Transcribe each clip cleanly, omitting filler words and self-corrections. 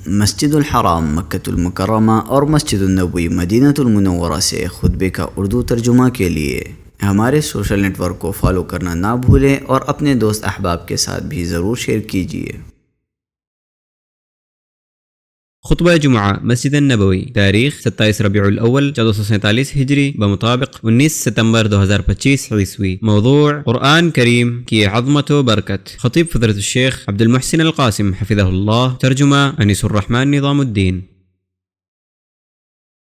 مسجد الحرام مکۃ المکرمہ اور مسجد النبوی مدینہ المنورہ سے خطبے کا اردو ترجمہ کے لیے ہمارے سوشل نیٹ ورک کو فالو کرنا نہ بھولیں اور اپنے دوست احباب کے ساتھ بھی ضرور شیئر کیجیے۔ خطبہ جمعہ مسجد النبوی، تاریخ 27 ربیع الاول 1447 ہجری بمطابق 19 ستمبر 2025 عیسوی۔ موضوع قرآن کریم کی عظمت و برکت۔ خطیب فضیلۃ الشیخ عبد المحسن القاسم حفظہ اللہ، ترجمہ انیس الرحمن نظام الدین۔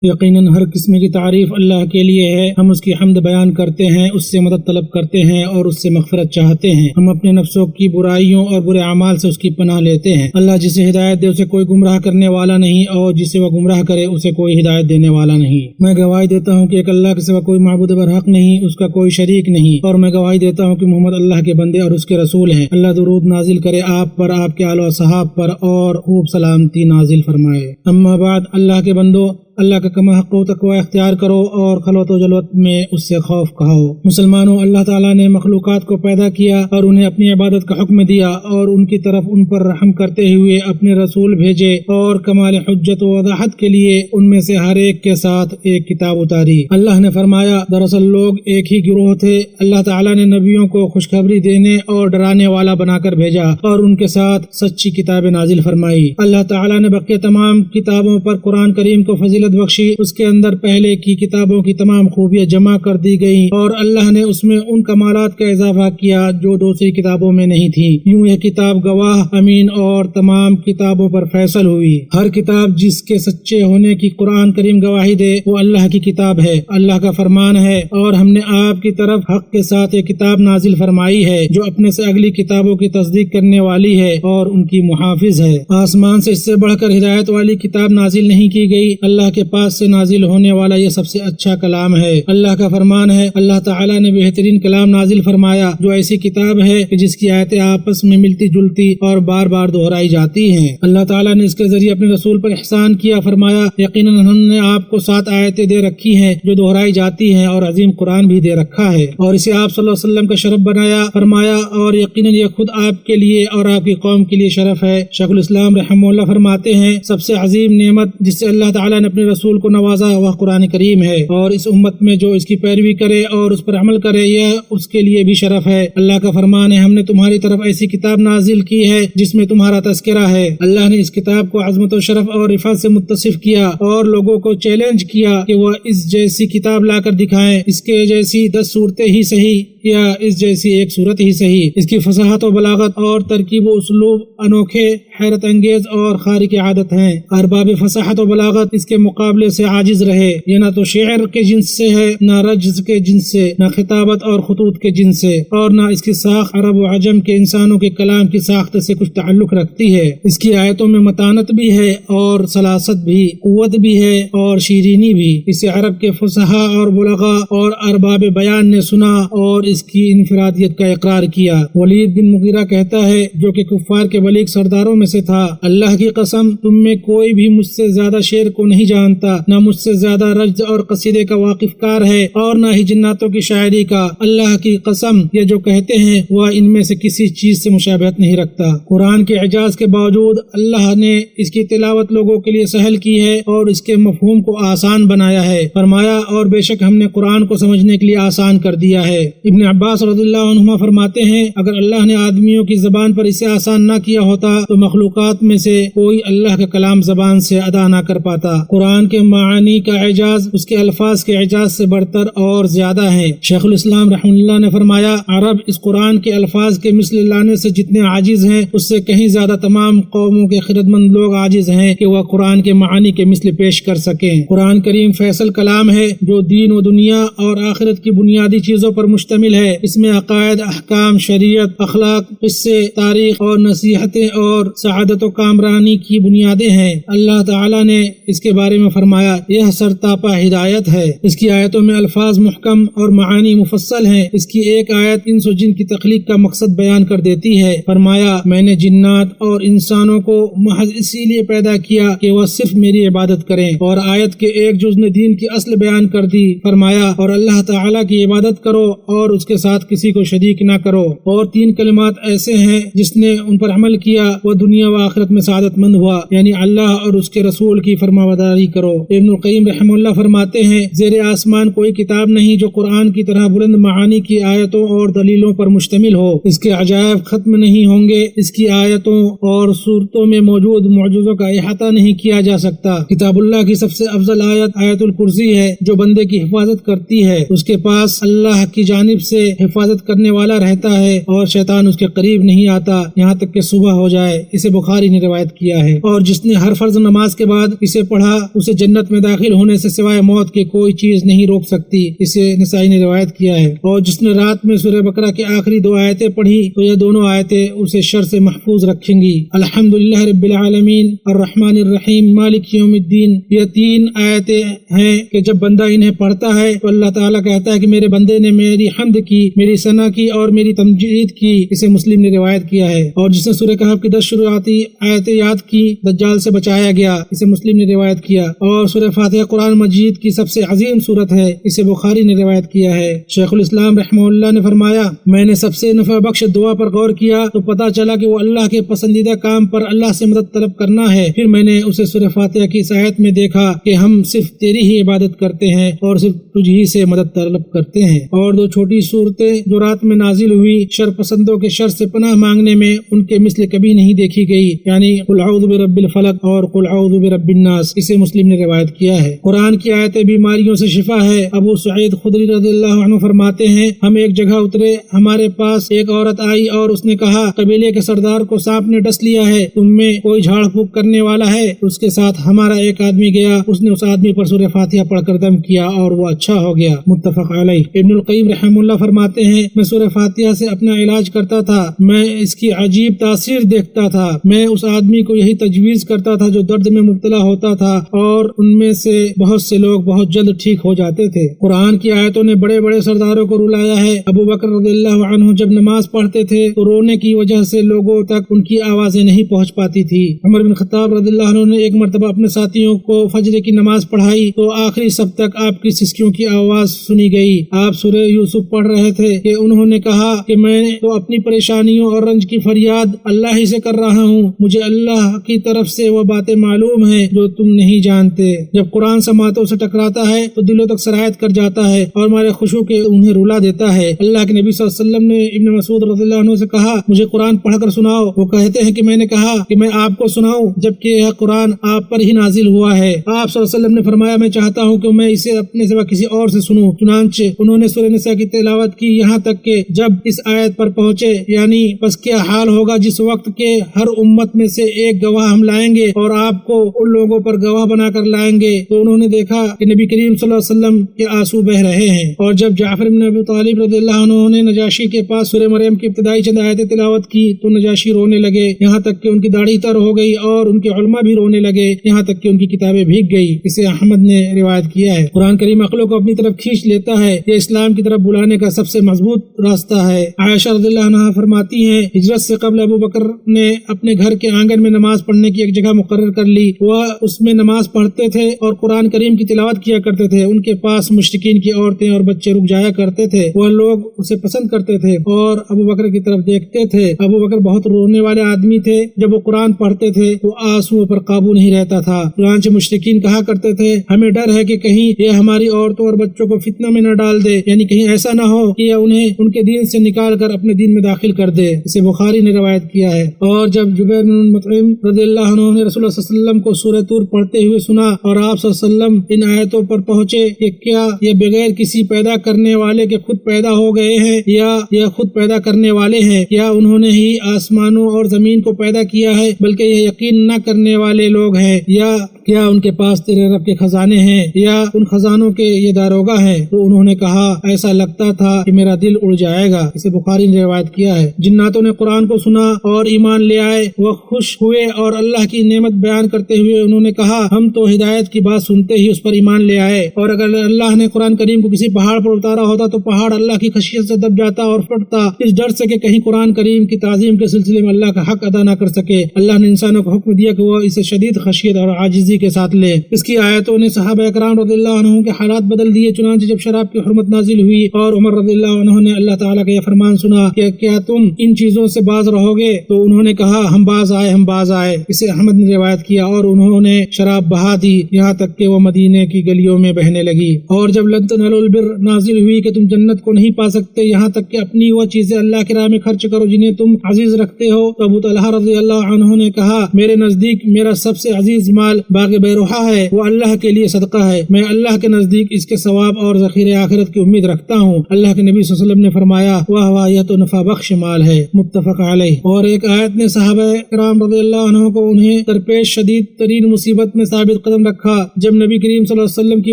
یقیناً ہر قسم کی تعریف اللہ کے لیے ہے، ہم اس کی حمد بیان کرتے ہیں، اس سے مدد طلب کرتے ہیں اور اس سے مغفرت چاہتے ہیں۔ ہم اپنے نفسوں کی برائیوں اور برے اعمال سے اس کی پناہ لیتے ہیں۔ اللہ جسے ہدایت دے اسے کوئی گمراہ کرنے والا نہیں، اور جسے وہ گمراہ کرے اسے کوئی ہدایت دینے والا نہیں۔ میں گواہی دیتا ہوں کہ ایک اللہ کے سوا کوئی معبود برحق نہیں، اس کا کوئی شریک نہیں، اور میں گواہی دیتا ہوں کہ محمد اللہ کے بندے اور اس کے رسول ہیں۔ اللہ درود نازل کرے آپ پر، آپ کے آل و اصحاب پر، اور خوب سلامتی نازل فرمائے۔ اما بعد، اللہ کے بندو، اللہ کا کما حق و تقوی اختیار کرو اور خلوت و جلوت میں اس سے خوف کھاؤ۔ مسلمانوں، اللہ تعالیٰ نے مخلوقات کو پیدا کیا اور انہیں اپنی عبادت کا حکم دیا، اور ان کی طرف ان پر رحم کرتے ہوئے اپنے رسول بھیجے، اور کمال حجت و وضاحت کے لیے ان میں سے ہر ایک کے ساتھ ایک کتاب اتاری۔ اللہ نے فرمایا، دراصل لوگ ایک ہی گروہ تھے۔ اللہ تعالیٰ نے نبیوں کو خوشخبری دینے اور ڈرانے والا بنا کر بھیجا، اور ان کے ساتھ سچی کتابیں نازل فرمائی۔ اللہ تعالیٰ نے بقیہ تمام کتابوں پر قرآن کریم کو فضیلت بخشی، اس کے اندر پہلے کی کتابوں کی تمام خوبیاں جمع کر دی گئیں، اور اللہ نے اس میں ان کمالات کا اضافہ کیا جو دوسری کتابوں میں نہیں تھی۔ یوں یہ کتاب گواہ، امین اور تمام کتابوں پر فیصل ہوئی۔ ہر کتاب جس کے سچے ہونے کی قرآن کریم گواہی دے وہ اللہ کی کتاب ہے، اللہ کا فرمان ہے، اور ہم نے آپ کی طرف حق کے ساتھ ایک کتاب نازل فرمائی ہے جو اپنے سے اگلی کتابوں کی تصدیق کرنے والی ہے اور ان کی محافظ ہے۔ آسمان سے اس سے بڑھ کر ہدایت والی کتاب نازل نہیں کی گئی۔ اللہ کے پاس سے نازل ہونے والا یہ سب سے اچھا کلام ہے۔ اللہ کا فرمان ہے، اللہ تعالیٰ نے بہترین کلام نازل فرمایا جو ایسی کتاب ہے کہ جس کی آیتیں آپس میں ملتی جلتی اور بار بار دہرائی جاتی ہیں۔ اللہ تعالیٰ نے اس کے ذریعے اپنے رسول پر احسان کیا، فرمایا، یقیناً ہم نے آپ کو 7 آیتیں دے رکھی ہیں جو دہرائی جاتی ہیں، اور عظیم قرآن بھی دے رکھا ہے، اور اسے آپ صلی اللہ علیہ وسلم کا شرف بنایا، فرمایا، اور یقیناً یہ خود آپ کے لیے اور آپ کی قوم کے لیے شرف ہے۔ شیخ الاسلام رحمہ اللہ فرماتے ہیں، سب سے عظیم نعمت جس سے اللہ تعالیٰ نے اپنے رسول کو نوازا وہ قرآن کریم ہے، اور اس امت میں جو اس کی پیروی کرے اور اس پر عمل کرے یہ اس کے لیے بھی شرف ہے۔ اللہ کا فرمان ہے، ہم نے تمہاری طرف ایسی کتاب نازل کی ہے جس میں تمہارا تذکرہ ہے۔ اللہ نے اس کتاب کو عظمت و شرف اور رفعت سے متصف کیا، اور لوگوں کو چیلنج کیا کہ وہ اس جیسی کتاب لا کر دکھائیں، اس کے جیسی 10 صورتیں ہی صحیح یا اس جیسی ایک صورت ہی صحیح۔ اس کی فصاحت و بلاغت اور ترکیب و اسلوب انوکھے، حیرت انگیز اور خارق عادت ہیں۔ ارباب فصاحت و بلاغت اس کے مقابلے سے عاجز رہے۔ یہ نہ تو شعر کے جنس سے ہے، نہ رجز کے جنس سے، نہ خطابت اور خطوط کے جنس سے، اور نہ اس کی ساخت عرب و عجم کے انسانوں کے کلام کی ساخت سے کچھ تعلق رکھتی ہے۔ اس کی آیتوں میں متانت بھی ہے اور سلاست بھی، قوت بھی ہے اور شیرینی بھی۔ اسے عرب کے فصحاء اور بلغاء اور ارباب بیان نے سنا اور اس کی انفرادیت کا اقرار کیا۔ ولید بن مغیرہ کہتا ہے، جو کہ کفار کے بلیغ سرداروں میں سے تھا، اللہ کی قسم تم میں کوئی بھی مجھ سے زیادہ شعر کو نہیں جانتا، نہ مجھ سے زیادہ رجز اور قصیدے کا واقف کار ہے، اور نہ ہی جناتوں کی شاعری کا۔ اللہ کی قسم، یہ جو کہتے ہیں وہ ان میں سے کسی چیز سے مشابہت نہیں رکھتا۔ قرآن کے اعجاز کے باوجود اللہ نے اس کی تلاوت لوگوں کے لیے سہل کی ہے اور اس کے مفہوم کو آسان بنایا ہے۔ فرمایا، اور بے شک ہم نے قرآن کو سمجھنے کے لیے آسان کر دیا ہے۔ ابن عباس رضی اللہ عنہما فرماتے ہیں، اگر اللہ نے آدمیوں کی زبان پر اسے آسان نہ کیا ہوتا تو مخلوقات میں سے کوئی اللہ کا کلام زبان سے ادا نہ کر پاتا۔ قرآن کے معانی کا اعجاز اس کے الفاظ کے اعجاز سے بڑھتر اور زیادہ ہے۔ شیخ الاسلام رحمہ اللہ نے فرمایا، عرب اس قرآن کے الفاظ کے مثل لانے سے جتنے عاجز ہیں اس سے کہیں زیادہ تمام قوموں کے خردمند لوگ عاجز ہیں کہ وہ قرآن کے معانی کے مثل پیش کر سکیں۔ قرآن کریم فیصل کلام ہے جو دین و دنیا اور آخرت کی بنیادی چیزوں پر مشتمل ہے۔ اس میں عقائد، احکام، شریعت، اخلاق، قصے، تاریخ اور نصیحتیں اور سعادت و کامرانی کی بنیادیں ہیں۔ اللہ تعالیٰ نے اس کے بارے میں فرمایا، یہ سرتاپا ہدایت ہے۔ اس کی آیتوں میں الفاظ محکم اور معانی مفصل ہیں۔ اس کی ایک آیت انس و جن کی تخلیق کا مقصد بیان کر دیتی ہے۔ فرمایا، میں نے جنات اور انسانوں کو محض اسی لیے پیدا کیا کہ وہ صرف میری عبادت کریں، اور آیت کے ایک جز نے دین کی اصل بیان کر دی۔ فرمایا، اور اللہ تعالیٰ کی عبادت کرو اور اس کے ساتھ کسی کو شریک نہ کرو۔ اور 3 کلمات ایسے ہیں جس نے ان پر عمل کیا وہ دنیا و آخرت میں سعادت مند ہوا، یعنی اللہ اور اس کے رسول کی فرمانبرداری کرو۔ ابن القیم رحمہ اللہ فرماتے ہیں زیر آسمان کوئی کتاب نہیں جو قرآن کی طرح بلند معانی کی آیتوں اور دلیلوں پر مشتمل ہو۔ اس کے عجائب ختم نہیں ہوں گے، اس کی آیتوں اور صورتوں میں موجود معجزوں کا احاطہ نہیں کیا جا سکتا۔ کتاب اللہ کی سب سے افضل آیت آیت الکرسی ہے جو بندے کی حفاظت کرتی ہے، اس کے پاس اللہ کی جانب سے حفاظت کرنے والا رہتا ہے اور شیطان اس کے قریب نہیں آتا یہاں تک کہ صبح ہو جائے۔ اسے بخاری نے روایت کیا ہے۔ اور جس نے ہر فرض نماز کے بعد اسے پڑھا اسے جنت میں داخل ہونے سے سوائے موت کے کوئی چیز نہیں روک سکتی، اسے نسائی نے روایت کیا ہے۔ اور جس نے رات میں سورہ بقرہ کی آخری 2 آیتیں پڑھی تو یہ دونوں آیتیں اسے شر سے محفوظ رکھیں گی۔ الحمدللہ رب العالمین الرحمن الرحیم مالک یوم الدین، یہ 3 آیتیں ہیں کہ جب بندہ انہیں پڑھتا ہے تو اللہ تعالیٰ کہتا ہے کہ میرے بندے نے میری حمد کی، میری ثنا کی اور میری تمجید کی۔ اسے مسلم نے روایت کیا ہے۔ اور جس نے سورہ کہف کی 10 شروعاتی آیتیں یاد کی دجال سے بچایا گیا، اسے مسلم نے روایت کیا۔ اور سورہ فاتحہ قرآن مجید کی سب سے عظیم سورت ہے، اسے بخاری نے روایت کیا ہے۔ شیخ الاسلام رحمہ اللہ نے فرمایا میں نے سب سے نفع بخش دعا پر غور کیا تو پتہ چلا کہ وہ اللہ کے پسندیدہ کام پر اللہ سے مدد طلب کرنا ہے۔ پھر میں نے اسے سورہ فاتحہ کی اس آیت میں دیکھا کہ ہم صرف تیری ہی عبادت کرتے ہیں اور صرف تجھ ہی سے مدد طلب کرتے ہیں۔ اور 2 چھوٹی صورتیں جو رات میں نازل ہوئی شر پسندوں کے شر سے پناہ مانگنے میں ان کے مثل کبھی نہیں دیکھی گئی، یعنی قل اعوذ برب الفلق اور قل اعوذ برب الناس، اسے مسلم نے روایت کیا ہے۔ قرآن کی آیتیں بیماریوں سے شفا ہے۔ ابو سعید خدری رضی اللہ عنہ فرماتے ہیں ہم ایک جگہ اترے، ہمارے پاس ایک عورت آئی اور اس نے کہا قبیلے کے سردار کو سانپ نے ڈس لیا ہے، تم میں کوئی جھاڑ پھونک کرنے والا ہے؟ اس کے ساتھ ہمارا ایک آدمی گیا، اس نے اس آدمی پر سورہ فاتحہ پڑھ کر دم کیا اور وہ اچھا ہو گیا، متفق علیہ۔ ابن القیم رحمہ اللہ فرماتے ہیں میں سورہ فاتحہ سے اپنا علاج کرتا تھا، میں اس کی عجیب تاثیر دیکھتا تھا، میں اس آدمی کو یہی تجویز کرتا تھا جو درد میں مبتلا ہوتا تھا اور ان میں سے بہت سے لوگ بہت جلد ٹھیک ہو جاتے تھے۔ قرآن کی آیتوں نے بڑے بڑے سرداروں کو رلایا ہے۔ ابو بکر رضی اللہ عنہ جب نماز پڑھتے تھے تو رونے کی وجہ سے لوگوں تک ان کی آوازیں نہیں پہنچ پاتی تھی۔ عمر بن خطاب رضی اللہ عنہ نے ایک مرتبہ اپنے ساتھیوں کو فجر کی نماز پڑھائی تو آخری سب تک آپ کی سسکیوں کی آواز سنی گئی۔ آپ سورہ یوسف پڑھ رہے تھے کہ انہوں نے کہا کہ میں تو اپنی پریشانیوں اور رنج کی فریاد اللہ ہی سے کر رہا ہوں، مجھے اللہ کی طرف سے وہ باتیں معلوم ہیں جو تم نہیں جانتے۔ جب قرآن سماعتوں سے ٹکراتا ہے تو دلوں تک سرایت کر جاتا ہے اور ہمارے خوشوں کے انہیں رلا دیتا ہے۔ اللہ کے نبی صلی اللہ علیہ وسلم نے ابن مسعود رضی اللہ عنہ سے کہا مجھے قرآن پڑھ کر سناؤ، وہ کہتے ہیں کہ میں نے کہا کہ میں آپ کو سناؤں جبکہ یہ قرآن آپ پر ہی نازل ہوا ہے۔ آپ صلی اللہ علیہ وسلم نے فرمایا میں چاہتا ہوں کہ میں اسے اپنے سوا کسی اور سے سنوں، چنانچہ انہوں نے سورہ نساء کی تلاوت کی یہاں تک کہ جب اس آیت پر پہنچے یعنی بس کیا حال ہوگا جس وقت کے ہر امت میں سے ایک گواہ ہم لائیں گے اور آپ کو ان لوگوں پر گواہ بنا کر لائیں گے، تو انہوں نے دیکھا کہ نبی کریم صلی اللہ علیہ وسلم کے آنسو بہ رہے ہیں۔ اور جب جعفر بن ابی طالب رضی اللہ عنہ نے نجاشی کے پاس سورہ مریم کی ابتدائی چند آیتیں تلاوت کی تو نجاشی رونے لگے یہاں تک کہ ان کی داڑھی تر ہو گئی اور ان کے علماء بھی رونے لگے یہاں تک کہ ان کی کتابیں بھیگ گئی۔ اسے احمد نے روایت کیا ہے۔ قرآن کریم عقلوں کو اپنی طرف کھینچ لیتا ہے، یہ اسلام کی طرف بلانے کا سب سے مضبوط راستہ ہے۔ عائشہ رضی اللہ عنہا فرماتی ہیں ہجرت سے قبل ابو بکر نے اپنے گھر کے آنگن میں نماز پڑھنے کی ایک جگہ مقرر کر لی، وہ اس میں نماز پڑھتے تھے اور قرآن کریم کی تلاوت کیا کرتے تھے۔ ان کے پاس مشرکین کی عورتیں اور بچے رک جایا کرتے تھے، وہ لوگ اسے پسند کرتے تھے اور ابو بکر کی طرف دیکھتے تھے۔ ابو بکر بہت رونے والے آدمی تھے، جب وہ قرآن پڑھتے تھے تو آنسوؤں پر قابو نہیں رہتا تھا، چنانچہ مشرکین کہا کرتے تھے ہمیں ڈر ہے کہ کہیں یہ ہماری عورتوں اور بچوں کو فتنہ میں نہ ڈال دے، یعنی کہیں ایسا نہ ہو کہ انہیں ان کے دین سے نکال کر اپنے دین میں داخل کر دے۔ اسے بخاری نے روایت کیا ہے۔ اور جب جبیر بن مطعم رضی اللہ عنہ نے رسول اللہ صلی اللہ علیہ وسلم کو سورہ طور پڑھتے ہوئے سنا اور آپ صلی اللہ علیہ وسلم ان آیتوں پر پہنچے کہ کیا یہ بغیر کسی پیدا کرنے والے کے خود پیدا ہو گئے ہیں یا یہ خود پیدا کرنے والے ہیں، یا انہوں نے ہی آسمانوں اور زمین کو پیدا کیا ہے بلکہ یہ یقین نہ کرنے والے لوگ ہیں، یا کیا ان کے پاس تیرے رب کے خزانے ہیں یا ان خزانوں کے یہ داروغہ ہیں؟ تو انہوں نے کہا ایسا لگتا تھا کہ میرا دل اڑ جائے گا۔ اسے بخاری نے روایت کیا ہے۔ جناتوں نے قرآن کو سنا اور ایمان لے آئے، وہ خوش ہوئے اور اللہ کی نعمت بیان کرتے ہوئے انہوں نے کہا ہم تو ہدایت کی بات سنتے ہی اس پر ایمان لے آئے، اور اگر اللہ نے قرآن کریم کو کسی پہاڑ پر اتارا ہوتا تو پہاڑ اللہ کی خشیت سے دب جاتا اور پھٹتا، اس ڈر سے کہ کہیں قرآن کریم کی تعظیم کے سلسلے میں اللہ کا حق ادا نہ کر سکے۔ اللہ نے انسانوں کو حکم دیا کہ وہ اسے شدید خشیت اور عاجزی خاموشی کے ساتھ لیں۔ اس کی آیتوں نے صحابہ اکرام رضی اللہ عنہ کے حالات بدل دیے، چنانچہ جب شراب کی حرمت نازل ہوئی اور عمر رضی اللہ عنہ نے اللہ تعالیٰ کا یہ فرمان سنا کہ کیا تم ان چیزوں سے باز رہو گے، تو انہوں نے کہا ہم باز آئے۔ اسے احمد نے روایت کیا، اور انہوں نے شراب بہا دی یہاں تک کہ وہ مدینے کی گلیوں میں بہنے لگی۔ اور جب لن تنالوا البر نازل ہوئی کہ تم جنت کو نہیں پا سکتے یہاں تک کہ اپنی وہ چیزیں اللہ کی راہ میں خرچ کرو جنہیں تم عزیز رکھتے ہو، تو ابو طلحہ رضی اللہ عنہ نے کہا میرے نزدیک میرا سب سے عزیز مال باغ بیروحہ ہے، وہ اللہ کے لیے صدقہ ہے، میں اللہ کے نزدیک اس کے ثواب اور ذخیرہ آخرت کی امید رکھتا ہوں۔ اللہ کے نبی صلی اللہ علیہ وسلم نے فرمایا واہ واہ یہ تو نفع بخش مال ہے، متفق علیہ۔ اور ایک آیت نے صحابہ کرام رضی اللہ عنہ کو انہیں درپیش شدید ترین مصیبت میں ثابت قدم رکھا۔ جب نبی کریم صلی اللہ علیہ وسلم کی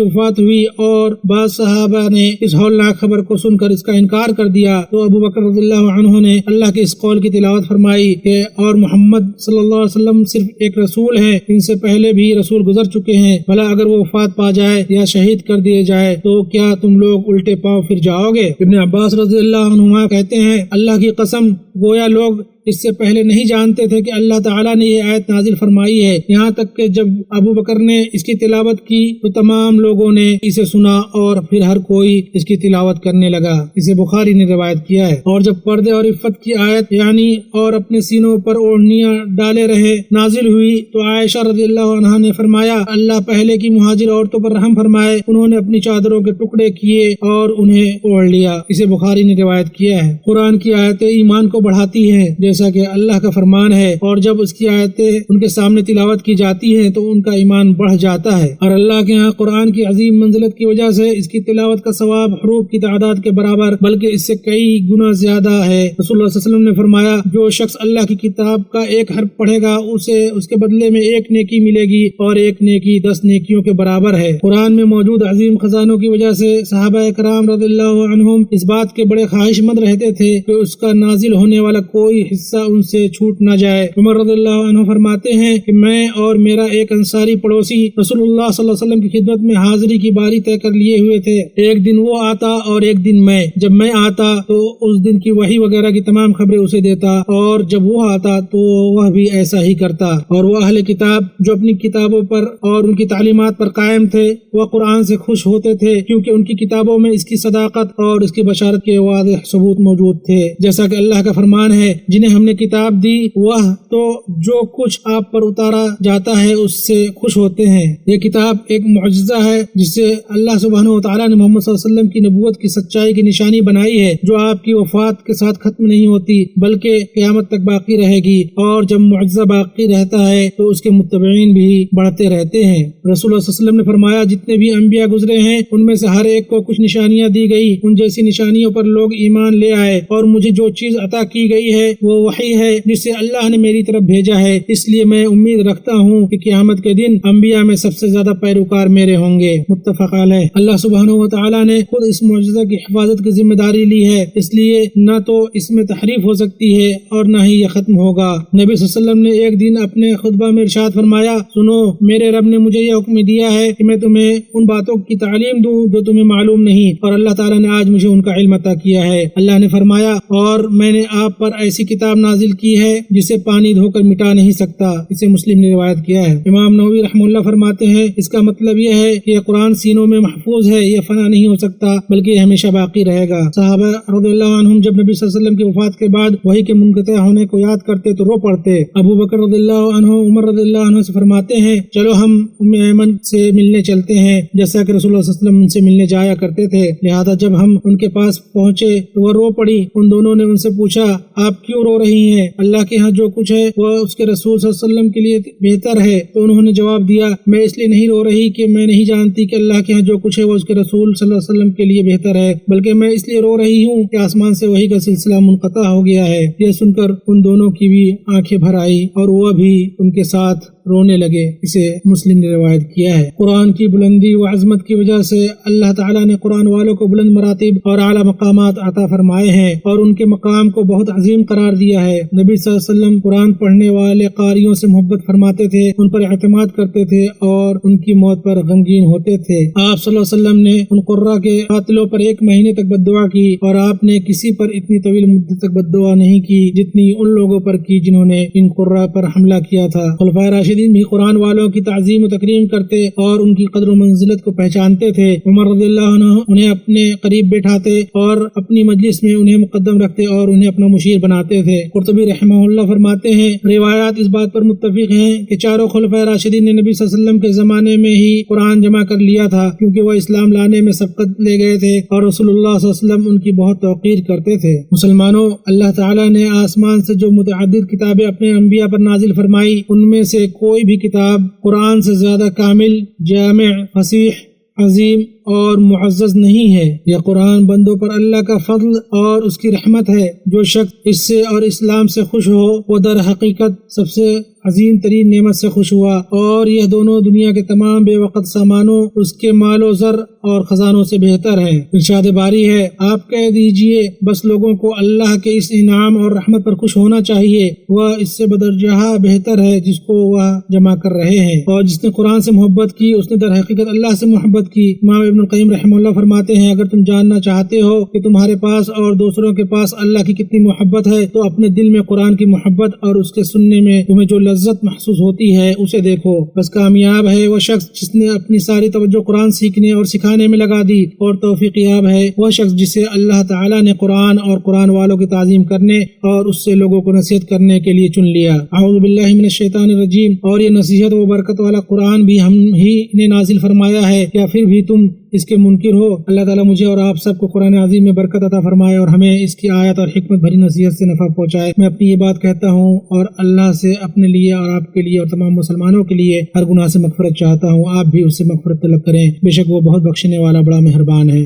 وفات ہوئی اور بعض صحابہ نے اس ہولناک خبر کو سن کر اس کا انکار کر دیا، تو ابو بکر رضی اللہ عنہ نے اللہ کے اس قول کی تلاوت فرمائی کہ اور محمد صلی اللہ علیہ وسلم صرف ایک رسول ہیں، ان سے پہلے بھی رسول گزر چکے ہیں، بھلا اگر وہ وفات پا جائے یا شہید کر دیے جائے تو کیا تم لوگ الٹے پاؤں پھر جاؤ گے؟ ابن عباس رضی اللہ عنہما کہتے ہیں اللہ کی قسم گویا لوگ اس سے پہلے نہیں جانتے تھے کہ اللہ تعالیٰ نے یہ آیت نازل فرمائی ہے، یہاں تک کہ جب ابو بکر نے اس کی تلاوت کی تو تمام لوگوں نے اسے سنا اور پھر ہر کوئی اس کی تلاوت کرنے لگا۔ اسے بخاری نے روایت کیا ہے۔ اور جب پردے اور عفت کی آیت یعنی اور اپنے سینوں پر اوڑھنیاں ڈالے رہے نازل ہوئی تو عائشہ رضی اللہ عنہا نے فرمایا اللہ پہلے کی مہاجر عورتوں پر رحم فرمائے، انہوں نے اپنی چادروں کے ٹکڑے کیے اور انہیں اوڑھ لیا۔ اسے بخاری نے روایت کیا ہے۔ قرآن کی آیتیں ایمان کو بڑھاتی ہیں جیسا کہ اللہ کا فرمان ہے، اور جب اس کی آیتیں ان کے سامنے تلاوت کی جاتی ہیں تو ان کا ایمان بڑھ جاتا ہے، اور اللہ کے ہاں قرآن کی عظیم منزلت کی وجہ سے اس کی تلاوت کا ثواب حروف کی تعداد کے برابر بلکہ اس سے کئی گنا زیادہ ہے۔ رسول اللہ صلی اللہ علیہ وسلم نے فرمایا جو شخص اللہ کی کتاب کا ایک حرف پڑھے گا اسے اس کے بدلے میں 1 نیکی ملے گی، اور 1 نیکی 10 نیکیوں کے برابر ہے۔ قرآن میں موجود عظیم خزانوں کی وجہ سے صحابہ کرام رضی اللہ عنہم اس بات کے بڑے خواہش مند رہتے تھے کہ اس کا نازل ہونے والا کوئی حصہ ان سے چھوٹ نہ جائے۔ عمر رضی اللہ عنہ فرماتے ہیں کہ میں اور میرا ایک انصاری پڑوسی رسول اللہ صلی اللہ علیہ وسلم کی خدمت میں حاضری کی باری طے کر لیے ہوئے تھے، ایک دن وہ آتا اور ایک دن میں۔ جب میں آتا تو اس دن کی وحی وغیرہ کی تمام خبریں اسے دیتا، اور جب وہ آتا تو وہ بھی ایسا ہی کرتا۔ اور وہ اہل کتاب جو اپنی کتابوں پر اور ان کی تعلیمات پر قائم تھے وہ قرآن سے خوش ہوتے تھے کیونکہ ان کی کتابوں میں اس کی صداقت اور اس کی بشارت کے واضح ثبوت موجود تھے، جیسا کہ اللہ کا فرمان ہے جنہیں ہم نے کتاب دی وہ تو جو کچھ آپ پر اتارا جاتا ہے اس سے خوش ہوتے ہیں۔ یہ کتاب ایک معجزہ ہے جس سے اللہ سبحانہ و تعالیٰ نے محمد صلی اللہ علیہ وسلم کی نبوت کی سچائی کی نشانی بنائی ہے، جو آپ کی وفات کے ساتھ ختم نہیں ہوتی بلکہ قیامت تک باقی رہے گی، اور جب معجزہ باقی رہتا ہے تو اس کے متبعین بھی بڑھتے رہتے ہیں۔ رسول اللہ صلی اللہ علیہ وسلم نے فرمایا جتنے بھی انبیاء گزرے ہیں ان میں سے ہر ایک کو کچھ نشانیاں دی گئی، ان جیسی نشانیوں پر لوگ ایمان لے آئے، اور مجھے جو چیز عطا کی گئی ہے وہ وحی ہے جس سے اللہ نے میری طرف بھیجا ہے، اس لیے میں امید رکھتا ہوں کہ قیامت کے دن انبیاء میں سب سے زیادہ پیروکار میرے ہوں گے، متفق علیہ۔ اللہ سبحانہ و تعالیٰ نے خود اس معجزہ کی حفاظت کی ذمہ داری لی ہے، اس لیے نہ تو اس میں تحریف ہو سکتی ہے اور نہ ہی یہ ختم ہوگا۔ نبی صلی اللہ علیہ وسلم نے ایک دن اپنے خطبہ میں ارشاد فرمایا سنو میرے رب نے مجھے یہ حکم دیا ہے کہ میں تمہیں ان باتوں کی تعلیم دوں جو تمہیں معلوم نہیں، اور اللہ تعالیٰ نے آج مجھے ان کا علم عطا کیا ہے۔ اللہ نے فرمایا اور میں نے آپ پر ایسی کتاب نازل کی ہے جسے پانی دھو کر مٹا نہیں سکتا، اسے مسلم نے روایت کیا ہے۔ امام نووی رحمہ اللہ فرماتے ہیں اس کا مطلب یہ ہے کہ یہ قرآن سینوں میں محفوظ ہے، یہ فنا نہیں ہو سکتا بلکہ یہ ہمیشہ باقی رہے گا۔ صحابہ رضی اللہ عنہم جب نبی صلی اللہ علیہ وسلم کی وفات کے بعد وحی کے منقطع ہونے کو یاد کرتے تو رو پڑتے۔ ابو بکر رضی اللہ عنہ عمر رضی اللہ عنہ سے فرماتے ہیں چلو ہم ام ایمن سے ملنے چلتے ہیں، جیسا کہ رسول اللہ صلی اللہ علیہ وسلم ان سے ملنے جایا کرتے تھے، لہذا جب ہم ان کے پاس پہنچے تو وہ رو پڑی۔ ان دونوں نے ان سے پوچھا آپ کیوں رو رہی ہیں؟ اللہ کے ہاں جو کچھ ہے وہ اس کے رسول صلی اللہ علیہ وسلم کے لیے بہتر ہے۔ تو انہوں نے جواب دیا میں اس لیے نہیں رو رہی کہ میں نہیں جانتی کہ اللہ کے ہاں جو کچھ ہے وہ اس کے رسول صلی اللہ علیہ وسلم کے لیے بہتر ہے، بلکہ میں اس لیے رو رہی ہوں کہ آسمان سے وحی کا سلسلہ منقطع ہو گیا ہے۔ یہ سن کر ان دونوں کی بھی آنکھیں بھر آئی اور وہ بھی ان کے ساتھ رونے لگے، اسے مسلم نے روایت کیا ہے۔ قرآن کی بلندی و عظمت کی وجہ سے اللہ تعالیٰ نے قرآن والوں کو بلند مراتب اور اعلیٰ مقامات عطا فرمائے ہیں اور ان کے مقام کو بہت عظیم قرار دیا ہے۔ نبی صلی اللہ علیہ وسلم قرآن پڑھنے والے قاریوں سے محبت فرماتے تھے، ان پر اعتماد کرتے تھے اور ان کی موت پر غمگین ہوتے تھے۔ آپ صلی اللہ علیہ وسلم نے ان قرہ کے قاتلوں پر 1 مہینے تک بد دعا کی، اور آپ نے کسی پر اتنی طویل مدت تک بد دعا نہیں کی جتنی ان لوگوں پر کی جنہوں نے ان قرہ پر حملہ کیا تھا۔ خلفائے راشدین راشدین بھی قرآن والوں کی تعظیم و تکریم کرتے اور ان کی قدر و منزلت کو پہچانتے تھے۔ عمر رضی اللہ عنہ انہیں اپنے قریب بٹھاتے اور اپنی مجلس میں انہیں مقدم رکھتے اور انہیں اپنا مشیر بناتے تھے۔ قرطبی رحمہ اللہ فرماتے ہیں روایات اس بات پر متفق ہیں کہ چاروں خلفائے راشدین نے نبی صلی اللہ علیہ وسلم کے زمانے میں ہی قرآن جمع کر لیا تھا، کیونکہ وہ اسلام لانے میں سبقت لے گئے تھے اور رسول اللہ صلی اللہ علیہ وسلم ان کی بہت توقیر کرتے تھے۔ مسلمانوں، اللہ تعالیٰ نے آسمان سے جو متعدد کتابیں اپنے انبیاء پر نازل فرمائی، ان میں سے کوئی بھی کتاب قرآن سے زیادہ کامل، جامع، فصیح، عظیم اور معزز نہیں ہے۔ یہ قرآن بندوں پر اللہ کا فضل اور اس کی رحمت ہے۔ جو شخص اس سے اور اسلام سے خوش ہو وہ در حقیقت سب سے عظیم ترین نعمت سے خوش ہوا، اور یہ دونوں دنیا کے تمام بے وقت سامانوں، اس کے مال و زر اور خزانوں سے بہتر ہے۔ ارشاد باری ہے، آپ کہہ دیجئے بس لوگوں کو اللہ کے اس انعام اور رحمت پر خوش ہونا چاہیے، وہ اس سے بدرجہ بہتر ہے جس کو وہ جمع کر رہے ہیں، اور جس نے قرآن سے محبت کی اس نے در حقیقت اللہ سے محبت کی۔ امام ابن القیم رحمہ اللہ فرماتے ہیں، اگر تم جاننا چاہتے ہو کہ تمہارے پاس اور دوسروں کے پاس اللہ کی کتنی محبت ہے تو اپنے دل میں قرآن کی محبت اور اس کے سننے میں تمہیں جو لذت محسوس ہوتی ہے اسے دیکھو۔ بس کامیاب ہے وہ شخص جس نے اپنی ساری توجہ قرآن سیکھنے اور سکھانے میں لگا دی، اور توفیق یاب ہے وہ شخص جسے اللہ تعالیٰ نے قرآن اور قرآن والوں کی تعظیم کرنے اور اس سے لوگوں کو نصیحت کرنے کے لیے چن لیا۔ اعوذ باللہ من الشیطان الرجیم۔ اور یہ نصیحت و برکت والا قرآن بھی ہم ہی نے نازل فرمایا ہے، یا پھر بھی تم اس کے منکر ہو؟ اللہ تعالیٰ مجھے اور آپ سب کو قرآن عظیم میں برکت عطا فرمائے اور ہمیں اس کی آیت اور حکمت بھری نصیحت سے نفع پہنچائے۔ میں اپنی یہ بات کہتا ہوں اور اللہ سے اپنے لیے اور آپ کے لیے اور تمام مسلمانوں کے لیے ہر گناہ سے مغفرت چاہتا ہوں۔ آپ بھی اس سے مغفرت طلب کریں، بے شک وہ بہت بخشنے والا بڑا مہربان ہے۔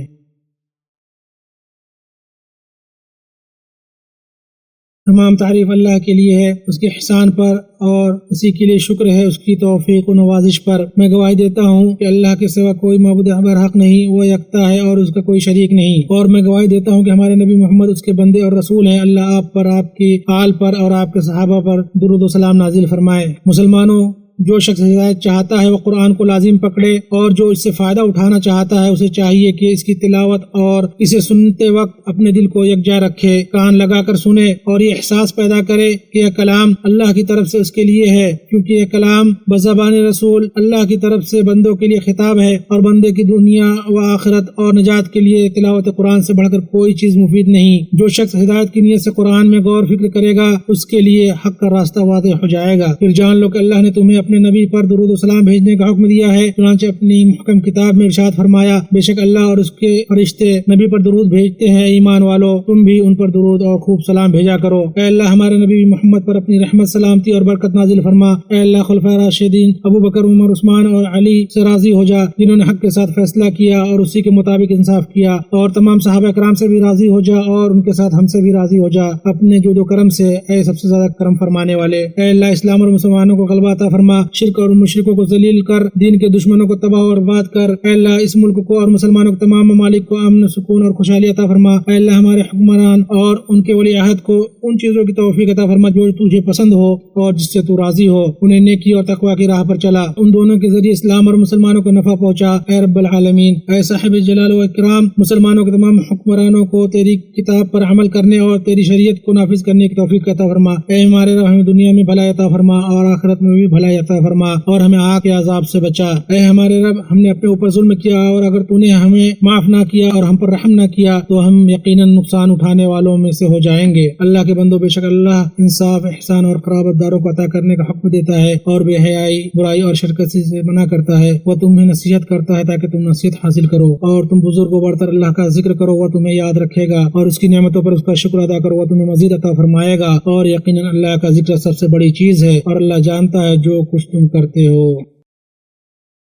تمام تعریف اللہ کے لیے ہے، اس کے احسان پر، اور اسی کے لیے شکر ہے اس کی توفیق و نوازش پر۔ میں گواہی دیتا ہوں کہ اللہ کے سوا کوئی معبود برحق نہیں، وہ یکتا ہے اور اس کا کوئی شریک نہیں، اور میں گواہی دیتا ہوں کہ ہمارے نبی محمد اس کے بندے اور رسول ہیں۔ اللہ آپ پر، آپ کی آل پر اور آپ کے صحابہ پر درود و سلام نازل فرمائے۔ مسلمانوں، جو شخص ہدایت چاہتا ہے وہ قرآن کو لازم پکڑے، اور جو اس سے فائدہ اٹھانا چاہتا ہے اسے چاہیے کہ اس کی تلاوت اور اسے سنتے وقت اپنے دل کو یکجا رکھے، کان لگا کر سنے اور یہ احساس پیدا کرے کہ یہ کلام اللہ کی طرف سے اس کے لیے ہے، کیونکہ یہ کلام بزبان رسول اللہ کی طرف سے بندوں کے لیے خطاب ہے، اور بندے کی دنیا و آخرت اور نجات کے لیے تلاوت قرآن سے بڑھ کر کوئی چیز مفید نہیں۔ جو شخص ہدایت کی نیت سے قرآن میں غور فکر کرے گا اس کے لیے حق کا راستہ واضح ہو جائے گا۔ پھر جان لو کہ اللہ نے تمہیں اپنے نبی پر درود و سلام بھیجنے کا حکم دیا ہے، چنانچہ اپنی محکم کتاب میں ارشاد فرمایا، بے شک اللہ اور اس کے فرشتے نبی پر درود بھیجتے ہیں، ایمان والو تم بھی ان پر درود اور خوب سلام بھیجا کرو۔ اے اللہ ہمارے نبی محمد پر اپنی رحمت، سلامتی اور برکت نازل فرما۔ اے اللہ خلفائے راشدین ابو بکر، عمر، عثمان اور علی سے راضی ہو جا، جنہوں نے حق کے ساتھ فیصلہ کیا اور اسی کے مطابق انصاف کیا، اور تمام صحابہ کرام سے بھی راضی ہو جا اور ان کے ساتھ ہم سے بھی راضی ہو جا اپنے جود و کرم سے، اے سب سے زیادہ کرم فرمانے والے۔ اے اللہ اسلام اور مسلمانوں کو غلبہ عطا فرما، شرک اور مشرکوں کو ذلیل کر، دین کے دشمنوں کو تباہ اور برباد کر۔ اے اللہ اس ملک کو اور مسلمانوں کے تمام ممالک کو امن، سکون اور خوشحالی عطا فرما۔ اے اللہ ہمارے حکمران اور ان کے ولی عہد کو ان چیزوں کی توفیق عطا فرما جو تجھے پسند ہو اور جس سے تو راضی ہو، انہیں نیکی اور تقوی کی راہ پر چلا، ان دونوں کے ذریعے اسلام اور مسلمانوں کو نفع پہنچا۔ اے رب العالمین، اے صاحب جلال و اکرام، مسلمانوں کے تمام حکمرانوں کو تیری کتاب پر عمل کرنے اور تیری شریعت کو نافذ کرنے کی توفیق عطا فرما۔ اے ہمارے رب ہمیں دنیا میں بھلائی عطا فرما اور آخرت میں بھی بھلائی عطا فرما، اور ہمیں آگ کے عذاب سے بچا۔ اے ہمارے رب، ہم نے اپنے اوپر ظلم کیا، اور اگر تو نے ہمیں معاف نہ کیا اور ہم پر رحم نہ کیا تو ہم یقیناً نقصان اٹھانے والوں میں سے ہو جائیں گے۔ اللہ کے بندوں، بے شک اللہ انصاف، احسان اور قرابت داروں کو عطا کرنے کا حکم دیتا ہے اور بے حیائی، برائی اور شرکتی سے منع کرتا ہے۔ وہ تمہیں نصیحت کرتا ہے تاکہ تم نصیحت حاصل کرو، اور تم بزرگ و برتر اللہ کا ذکر کرو، وہ تمہیں یاد رکھے گا، اور اس کی نعمتوں پر اس کا شکر ادا کرو، وہ تمہیں مزید عطا فرمائے گا، اور یقیناً اللہ کا ذکر سب سے بڑی چیز ہے، اور اللہ جانتا ہے جو کچھ تم کرتے ہو۔